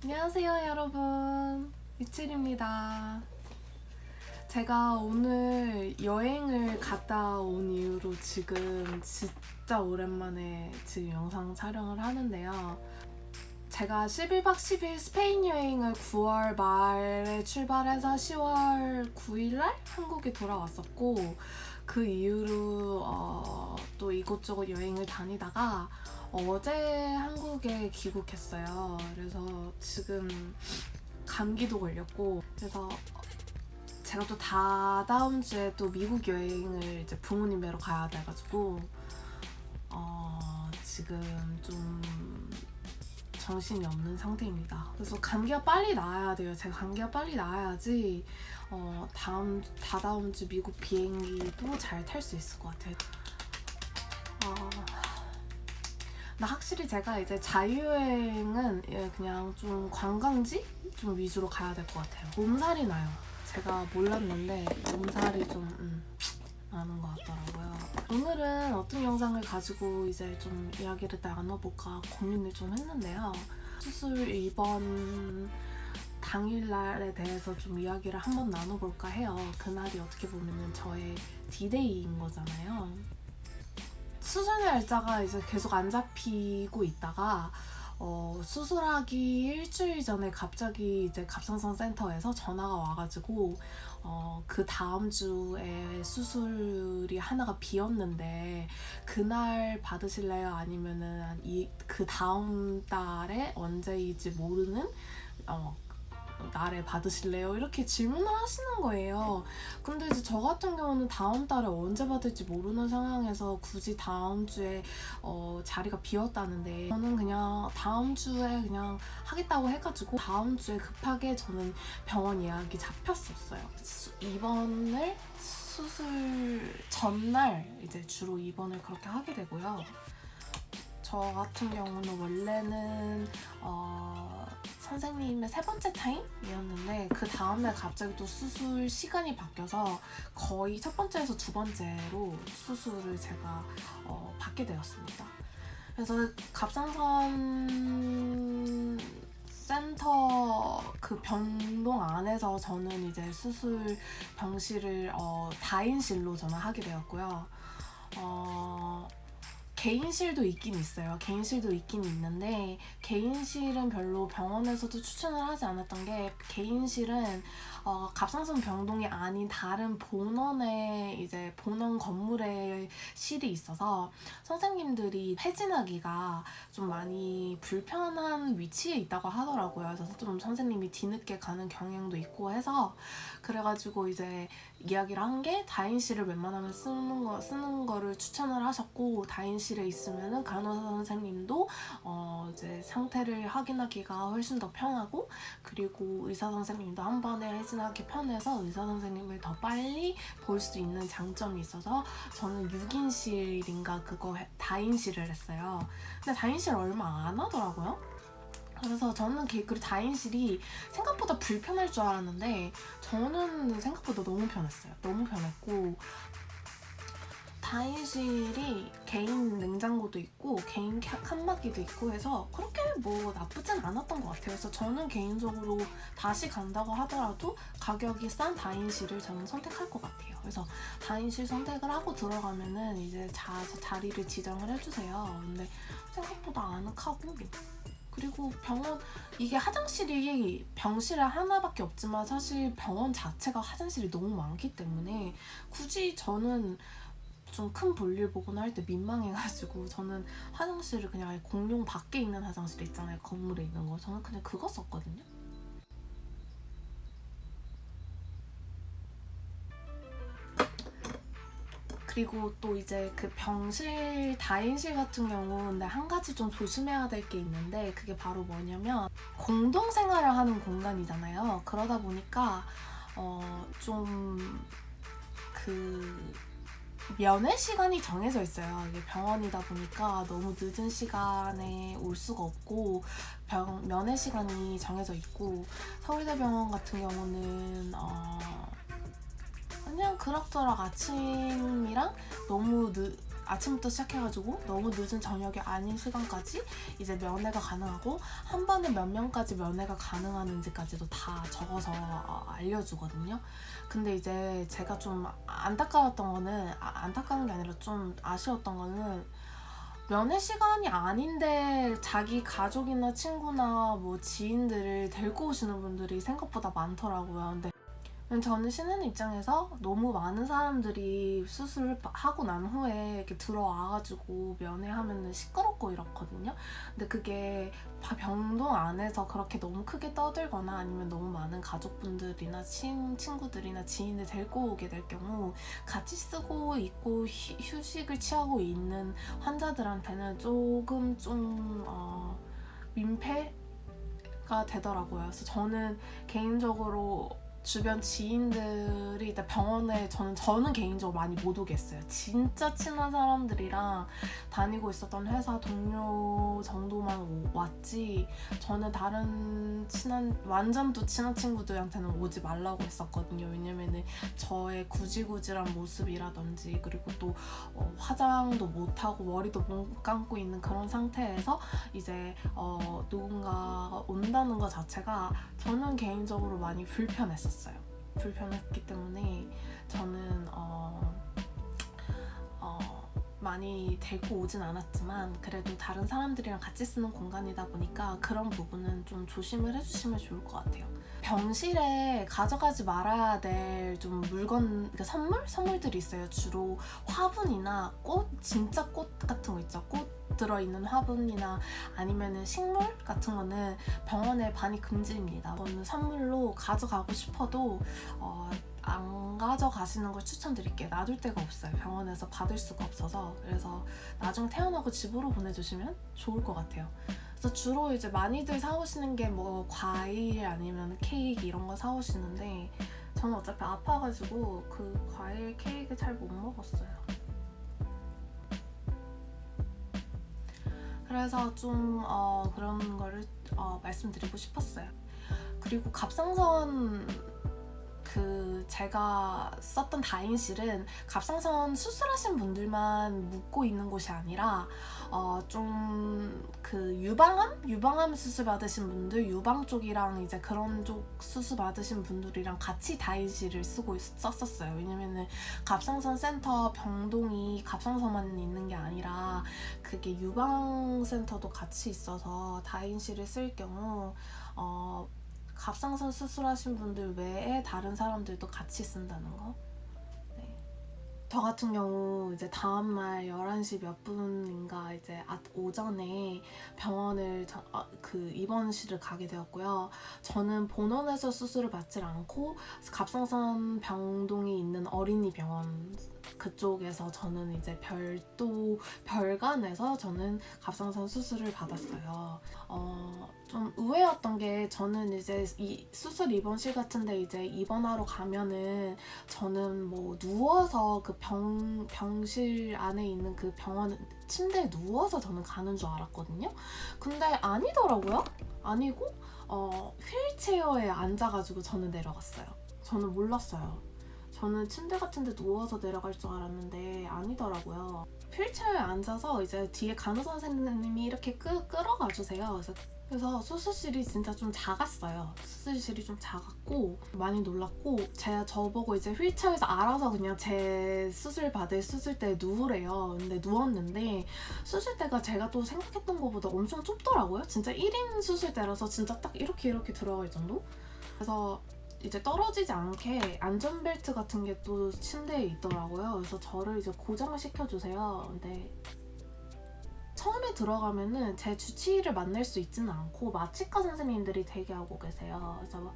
안녕하세요 여러분, 이칠입니다. 제가 오늘 여행을 갔다 온 이후로 지금 진짜 오랜만에 지금 영상 촬영을 하는데요. 제가 11박 10일 스페인 여행을 9월 말에 출발해서 10월 9일날 한국에 돌아왔었고, 그 이후로 또 이곳저곳 여행을 다니다가 어제 한국에 귀국했어요. 그래서 지금 감기도 걸렸고, 그래서 제가 또 다다음 주에 또 미국 여행을 이제 부모님 뵈러 가야 돼가지고 지금 좀 정신이 없는 상태입니다. 그래서 감기가 빨리 나아야 돼요. 제가 감기가 빨리 나아야지 다다음 주 미국 비행기도 잘 탈 수 있을 것 같아요. 나 확실히 제가 이제 자유여행은 그냥 좀 관광지 좀 위주로 가야 될 것 같아요. 몸살이 나요. 제가 몰랐는데 몸살이 좀 나는 것 같더라고요. 오늘은 어떤 영상을 가지고 이제 좀 이야기를 나눠볼까 고민을 좀 했는데요. 수술 입원 당일날에 대해서 좀 이야기를 한번 나눠볼까 해요. 그날이 어떻게 보면 저의 D-Day인 거잖아요. 수술 날짜가 이제 계속 안 잡히고 있다가 수술하기 일주일 전에 갑자기 이제 갑상선 센터에서 전화가 와가지고 그 다음 주에 수술이 하나가 비었는데 그날 받으실래요? 아니면은 그 다음 달에 언제일지 모르는 날에 받으실래요? 이렇게 질문을 하시는 거예요. 근데 이제 저 같은 경우는 다음 달에 언제 받을지 모르는 상황에서 굳이 다음 주에 자리가 비었다는데, 저는 그냥 다음 주에 그냥 하겠다고 해가지고 다음 주에 급하게 저는 병원 예약이 잡혔었어요. 입원을 수술 전날 이제 주로 입원을 그렇게 하게 되고요. 저 같은 경우는 원래는 선생님의 세 번째 타임이었는데 그 다음날 갑자기 또 수술 시간이 바뀌어서 거의 첫 번째에서 두 번째로 수술을 제가 받게 되었습니다. 그래서 갑상선 센터 그 병동 안에서 저는 이제 수술 병실을 다인실로 저는 하게 되었고요. 개인실도 있긴 있어요. 개인실도 있긴 있는데 개인실은 별로 병원에서도 추천을 하지 않았던 게, 개인실은 갑상선 병동이 아닌 다른 본원에 이제 본원 건물에 실이 있어서 선생님들이 회진하기가 좀 많이 불편한 위치에 있다고 하더라고요. 그래서 좀 선생님이 뒤늦게 가는 경향도 있고 해서, 그래가지고 이제 이야기를 한 게 다인실을 웬만하면 쓰는 거를 추천을 하셨고, 다인실에 있으면은 간호사 선생님도 이제 상태를 확인하기가 훨씬 더 편하고, 그리고 의사 선생님도 한 번에 회진하기 편해서 의사 선생님을 더 빨리 볼 수 있는 장점이 있어서 저는 6인실인가 그거 다인실을 했어요. 근데 다인실 얼마 안 하더라고요. 그래서 저는 그리고 다인실이 생각보다 불편할 줄 알았는데 저는 생각보다 너무 편했어요. 너무 편했고, 다인실이 개인 냉장고도 있고 개인 칸막이도 있고 해서 그렇게 뭐 나쁘진 않았던 것 같아요. 그래서 저는 개인적으로 다시 간다고 하더라도 가격이 싼 다인실을 저는 선택할 것 같아요. 그래서 다인실 선택을 하고 들어가면은 이제 자리를 지정을 해주세요. 근데 생각보다 아늑하고, 그리고 병원, 이게 화장실이 병실에 하나밖에 없지만 사실 병원 자체가 화장실이 너무 많기 때문에 굳이 저는 좀 큰 볼일 보거나 할 때 민망해가지고 저는 화장실을 그냥 아예 공용 밖에 있는 화장실 있잖아요. 건물에 있는 거. 저는 그냥 그거 썼거든요. 그리고 또 이제 그 병실, 다인실 같은 경우 근데 한 가지 좀 조심해야 될 게 있는데, 그게 바로 뭐냐면 공동생활을 하는 공간이잖아요. 그러다 보니까 좀 그 면회 시간이 정해져 있어요. 이게 병원이다 보니까 너무 늦은 시간에 올 수가 없고 면회 시간이 정해져 있고, 서울대병원 같은 경우는 그냥 그럭저럭 아침이랑 너무 아침부터 시작해가지고 너무 늦은 저녁이 아닌 시간까지 이제 면회가 가능하고 한 번에 몇 명까지 면회가 가능한지까지도 다 적어서 알려주거든요. 근데 이제 제가 좀 안타까웠던 거는 안타까운 게 아니라 좀 아쉬웠던 거는 면회 시간이 아닌데 자기 가족이나 친구나 뭐 지인들을 데리고 오시는 분들이 생각보다 많더라고요. 근데 저는 신은 입장에서 너무 많은 사람들이 수술을 하고 난 후에 이렇게 들어와가지고 면회하면 시끄럽고 이렇거든요. 근데 그게 병동 안에서 그렇게 너무 크게 떠들거나 아니면 너무 많은 가족분들이나 친구들이나 지인을 데리고 오게 될 경우 같이 쓰고 있고 휴식을 취하고 있는 환자들한테는 조금 좀 민폐가 되더라고요. 그래서 저는 개인적으로 주변 지인들이 일단 병원에 저는 개인적으로 많이 못 오겠어요. 진짜 친한 사람들이랑 다니고 있었던 회사 동료 정도만 왔지 저는 다른 완전 또 친한 친구들한테는 오지 말라고 했었거든요. 왜냐면은 저의 구질구질한 모습이라든지 그리고 또 화장도 못하고 머리도 못 감고 있는 그런 상태에서 이제 누군가 온다는 것 자체가 저는 개인적으로 많이 불편했었어요. 불편했기 때문에 저는 많이 데리고 오진 않았지만 그래도 다른 사람들이랑 같이 쓰는 공간이다 보니까 그런 부분은 좀 조심을 해주시면 좋을 것 같아요. 병실에 가져가지 말아야 될 좀 그러니까 선물들이 있어요. 주로 화분이나 꽃, 진짜 꽃 같은 거 있죠. 꽃 들어있는 화분이나 아니면은 식물 같은 거는 병원에 반입 금지입니다. 저는 선물로 가져가고 싶어도 안 가져가시는 걸 추천드릴게요. 놔둘 데가 없어요. 병원에서 받을 수가 없어서. 그래서 나중에 태어나고 집으로 보내주시면 좋을 것 같아요. 그래서 주로 이제 많이들 사오시는 게 뭐 과일 아니면 케이크 이런 거 사오시는데 저는 어차피 아파가지고 그 과일 케이크 잘 못 먹었어요. 그래서 좀 그런 거를 말씀드리고 싶었어요. 그리고 갑상선 제가 썼던 다인실은 갑상선 수술하신 분들만 묵고 있는 곳이 아니라 좀 유방암 수술 받으신 분들, 유방 쪽이랑 이제 그런 쪽 수술 받으신 분들이랑 같이 다인실을 썼었어요. 왜냐면은 갑상선 센터 병동이 갑상선만 있는 게 아니라 그게 유방 센터도 같이 있어서 다인실을 쓸 경우 갑상선 수술하신 분들 외에 다른 사람들도 같이 쓴다는 거. 네. 저 같은 경우 이제 다음날 11시 몇 분인가 이제 오전에 병원을 입원실을 가게 되었고요. 저는 본원에서 수술을 받질 않고 갑상선 병동이 있는 어린이 병원 그쪽에서 저는 이제 별관에서 저는 갑상선 수술을 받았어요. 좀 의외였던 게 저는 이제 이 수술 입원실 같은데 이제 입원하러 가면은 저는 뭐 누워서 그 병실 안에 있는 그 병원 침대에 누워서 저는 가는 줄 알았거든요. 근데 아니더라고요. 아니고 휠체어에 앉아가지고 저는 내려갔어요. 저는 몰랐어요. 저는 침대 같은 데 누워서 내려갈 줄 알았는데 아니더라고요. 휠체어에 앉아서 이제 뒤에 간호 선생님이 이렇게 끌어가 주세요. 그래서 수술실이 진짜 좀 작았어요. 수술실이 좀 작았고 많이 놀랐고 저보고 이제 휠체어에서 알아서 그냥 제 수술 받을 수술대에 누우래요. 근데 누웠는데 수술대가 제가 또 생각했던 것보다 엄청 좁더라고요. 진짜 1인 수술대라서 진짜 딱 이렇게 들어갈 정도? 그래서 이제 떨어지지 않게 안전벨트 같은 게 또 침대에 있더라고요. 그래서 저를 이제 고정을 시켜주세요. 근데 처음에 들어가면은 제 주치의를 만날 수 있지는 않고 마취과 선생님들이 대기하고 계세요. 그래서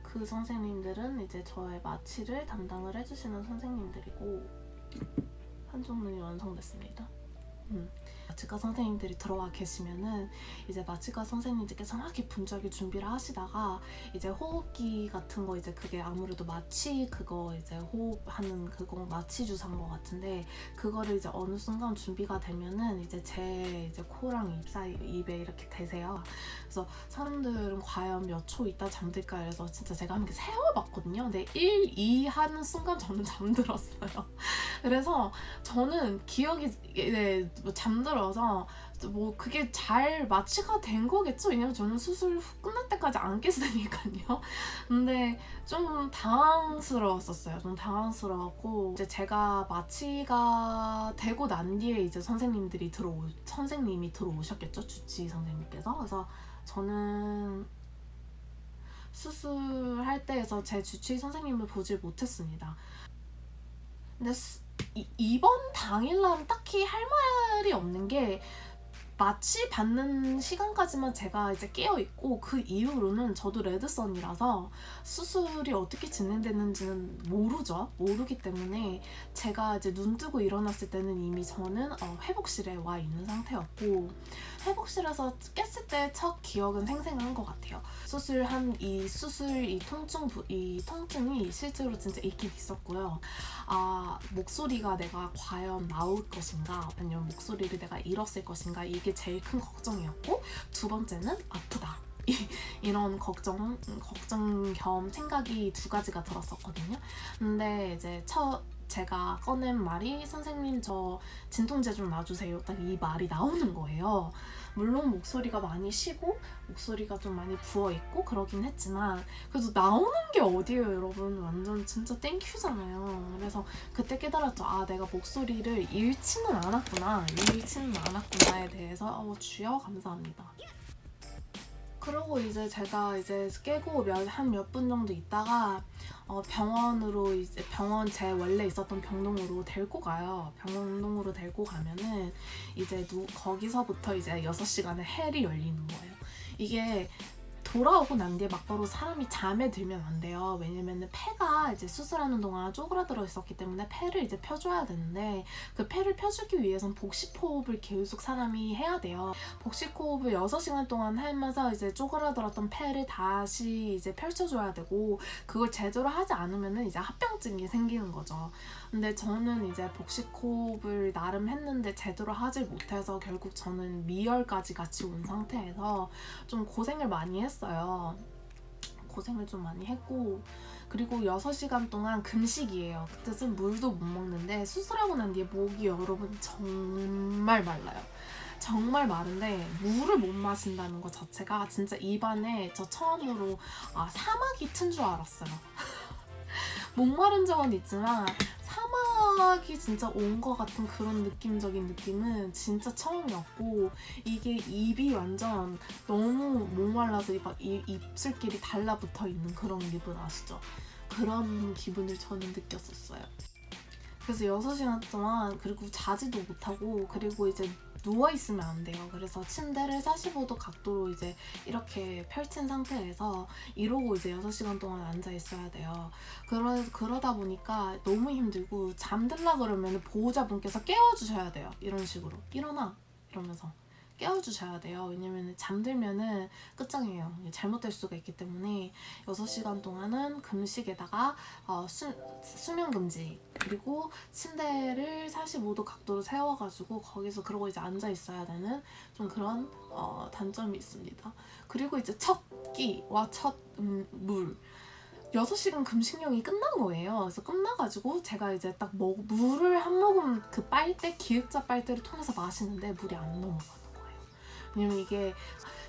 그 선생님들은 이제 저의 마취를 담당을 해주시는 선생님들이고 한쪽 눈이 완성됐습니다. 마취과 선생님들이 들어와 계시면은 이제 마취과 선생님들께서 막 이렇게 분주하게 준비를 하시다가 이제 호흡기 같은 거 이제 그게 아무래도 마취 그거 이제 호흡하는 그거 마취 주사인 것 같은데 그거를 이제 어느 순간 준비가 되면은 이제 제 코랑 입에 이렇게 대세요. 그래서 사람들은 과연 몇 초 있다 잠들까 해서 진짜 제가 한번 세워봤거든요. 근데 1, 2 하는 순간 저는 잠들었어요. 그래서 저는 기억이 잠들어서 뭐 그게 잘 마취가 된 거겠죠? 왜냐면 저는 수술 후 끝날 때까지 안 깼으니까요. 근데 좀 당황스러웠었어요. 좀 당황스러웠고 이제 제가 마취가 되고 난 뒤에 이제 선생님이 들어오셨겠죠? 주치 선생님께서. 그래서 저는 수술할 때에서 제 주치 선생님을 보질 못했습니다. 근데 이번 당일날 딱히 할 말이 없는 게 마취 받는 시간까지만 제가 이제 깨어 있고 그 이후로는 저도 레드선이라서 수술이 어떻게 진행됐는지는 모르기 때문에 제가 이제 눈 뜨고 일어났을 때는 이미 저는 회복실에 와 있는 상태였고 회복실에서 깼을 때 첫 기억은 생생한 것 같아요. 이 통증이 실제로 진짜 있긴 있었고요. 목소리가 내가 과연 나올 것인가 아니면 목소리를 내가 잃었을 것인가 이게 제일 큰 걱정이었고 두 번째는 아프다. 이런 걱정 겸 생각이 두 가지가 들었었거든요. 근데 이제 제가 꺼낸 말이 선생님 저 진통제 좀 놔주세요. 딱 이 말이 나오는 거예요. 물론 목소리가 많이 쉬고 목소리가 좀 많이 부어있고 그러긴 했지만 그래도 나오는 게 어디예요 여러분. 완전 진짜 땡큐잖아요. 그래서 그때 깨달았죠. 내가 목소리를 잃지는 않았구나에 대해서 주여 감사합니다. 그러고 이제 제가 깨고 한 몇 분 정도 있다가 병원 제 원래 있었던 병동으로 데리고 가요. 병동으로 데리고 가면은 이제 거기서부터 이제 6시간의 헬이 열리는 거예요. 이게 돌아오고 난 뒤에 막바로 사람이 잠에 들면 안 돼요. 왜냐면은 폐가 이제 수술하는 동안 쪼그라들어 있었기 때문에 폐를 이제 펴줘야 되는데 그 폐를 펴주기 위해선 복식호흡을 계속 사람이 해야 돼요. 복식호흡을 6시간 동안 하면서 이제 쪼그라들었던 폐를 다시 이제 펼쳐줘야 되고 그걸 제대로 하지 않으면은 이제 합병증이 생기는 거죠. 근데 저는 이제 복식호흡을 나름 했는데 제대로 하질 못해서 결국 저는 미열까지 같이 온 상태에서 좀 고생을 많이 했어요. 고생을 좀 많이 했고 그리고 6시간 동안 금식이에요. 그 뜻은 물도 못 먹는데 수술하고 난 뒤에 목이 여러분 정말 말라요. 정말 마른데 물을 못 마신다는 것 자체가 진짜 입안에 저 처음으로 사막이 튼 줄 알았어요. 목마른 적은 있지만 사막이 진짜 온 것 같은 그런 느낌적인 느낌은 진짜 처음이었고 이게 입이 완전 너무 목말라서 입술끼리 달라붙어 있는 그런 기분 아시죠? 그런 기분을 저는 느꼈었어요. 그래서 6시간 동안 그리고 자지도 못하고 그리고 이제 누워있으면 안 돼요. 그래서 침대를 45도 각도로 이제 이렇게 펼친 상태에서 이러고 이제 6시간 동안 앉아있어야 돼요. 그러다 보니까 너무 힘들고 잠들라 그러면 보호자분께서 깨워주셔야 돼요. 이런 식으로 일어나 이러면서 깨워주셔야 돼요. 왜냐면 잠들면은 끝장이에요. 잘못될 수가 있기 때문에 6시간 동안은 금식에다가 수면 금지 그리고 침대를 45도 각도로 세워가지고 거기서 그러고 이제 앉아 있어야 되는 좀 그런 단점이 있습니다. 그리고 이제 첫 끼와 첫 물 6시간 금식령이 끝난 거예요. 그래서 끝나가지고 제가 이제 딱 물을 한 모금 그 기획자 빨대를 통해서 마시는데 물이 안 넘어가요. 왜냐면 이게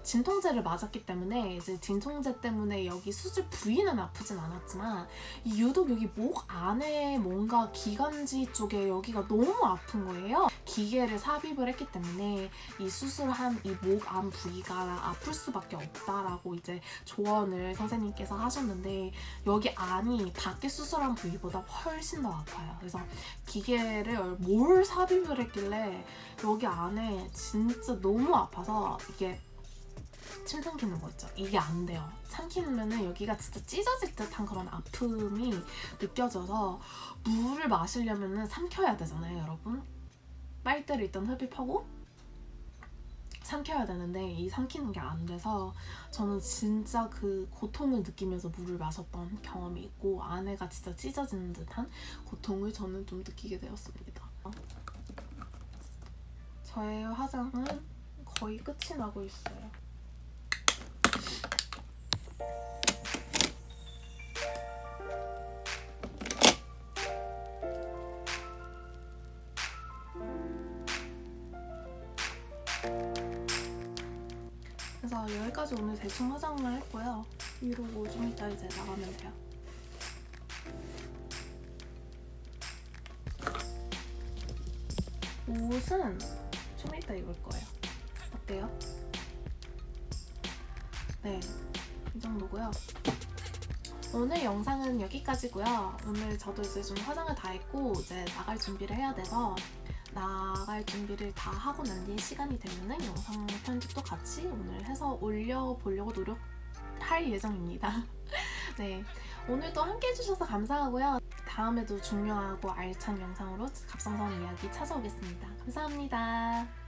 진통제를 맞았기 때문에 이제 진통제 때문에 여기 수술 부위는 아프진 않았지만 유독 여기 목 안에 뭔가 기관지 쪽에 여기가 너무 아픈 거예요. 기계를 삽입을 했기 때문에 이 수술한 이 목 안 부위가 아플 수밖에 없다라고 이제 조언을 선생님께서 하셨는데 여기 안이 밖에 수술한 부위보다 훨씬 더 아파요. 그래서 기계를 뭘 삽입을 했길래 여기 안에 진짜 너무 아파서 이게 침 삼키는 거 있죠. 이게 안 돼요. 삼키면은 여기가 진짜 찢어질 듯한 그런 아픔이 느껴져서 물을 마시려면은 삼켜야 되잖아요, 여러분. 빨대를 일단 흡입하고 삼켜야 되는데 이 삼키는 게 안 돼서 저는 진짜 그 고통을 느끼면서 물을 마셨던 경험이 있고 안에가 진짜 찢어지는 듯한 고통을 저는 좀 느끼게 되었습니다. 저의 화장은 거의 끝이 나고 있어요. 여기까지 오늘 대충 화장을 했고요. 이러고 좀 이따 이제 나가면 돼요. 옷은 좀 이따 입을 거예요. 어때요? 네, 이 정도고요. 오늘 영상은 여기까지고요. 오늘 저도 이제 좀 화장을 다 했고 이제 나갈 준비를 해야 돼서 나갈 준비를 다 하고 난 뒤에 시간이 되면은 영상 편집도 같이 오늘 해서 올려보려고 노력할 예정입니다. 네, 오늘도 함께 해주셔서 감사하고요. 다음에도 중요하고 알찬 영상으로 갑상선 이야기 찾아오겠습니다. 감사합니다.